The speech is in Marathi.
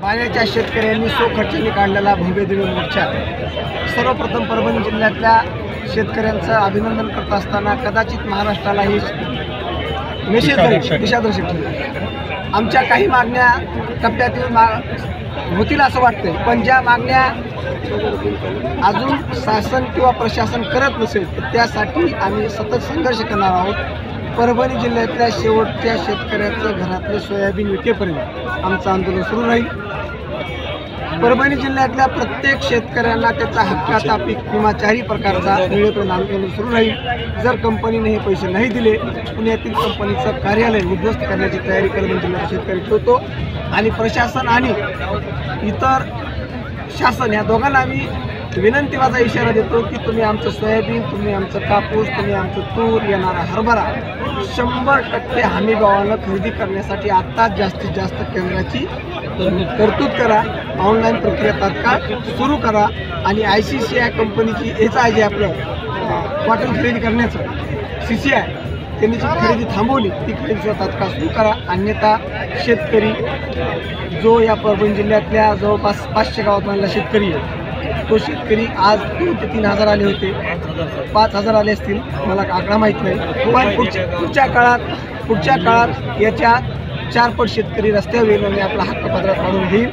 पाण्याच्या शेतकऱ्यांनी खर्चाने काढलेला भव्य दिव्य मोर्चा सर्वप्रथम परभणी जिल्ह्यातल्या शेतकऱ्यांचं अभिनंदन करत असताना कदाचित महाराष्ट्राला ही दिशादर्शक ठरली। आमच्या काही मागण्या टप्प्यातील होतील असं वाटतं, पण ज्या मागण्या अजून शासन किंवा प्रशासन करत नसेल तर त्यासाठी आम्ही सतत संघर्ष करणार आहोत। परभणी जिल्ह्यातल्या शेवटच्या शेतकऱ्याचं घरातलं सोयाबीन विकेपर्यंत आमचं आंदोलन सुरू राहील। परभणी जिल्ह्यातल्या प्रत्येक शेतकऱ्यांना त्याचा हक्काचा पीक विमा चारही प्रकारचा मिळेपर्यंत आंदोलन सुरू राहील। जर कंपनीने हे पैसे नाही दिले, पुण्यातील कंपनीचं कार्यालय उद्ध्वस्त करण्याची तयारी परभणी जिल्ह्यात शेतकरी ठेवतो आणि प्रशासन आणि इतर शासन या दोघांना आम्ही विनंतीवाचा इशारा देतो की तुम्ही आमचं सोयाबीन, तुम्ही आमचं कापूस, तुम्ही आमचं तूर, येणारा हरभरा 100% हमीभावानं खरेदी करण्यासाठी आत्ताच जास्तीत जास्त केंद्राची तरतूद करा। ऑनलाईन प्रक्रिया तात्काळ सुरू करा आणि ICCI कंपनीची हेच आहे जे आपलं कॉटन खरेदी करण्याचं CCI त्यांनी जी खरेदी थांबवली ती खरेदीचा तात्काळ सुरू करा, अन्यथा शेतकरी जो या परभणी जिल्ह्यातल्या जवळपास 500 गावातला शेतकरी आहे तो शेतकरी आज 2 ते 3 हजार आले होते, 5,000 आले असतील, मला आकडा माहीत नाही, पण पुढच्या काळात याच्या 4 पट शेतकरी रस्त्यावर येईल आणि आपला हक्क पदरात काढून घेईल।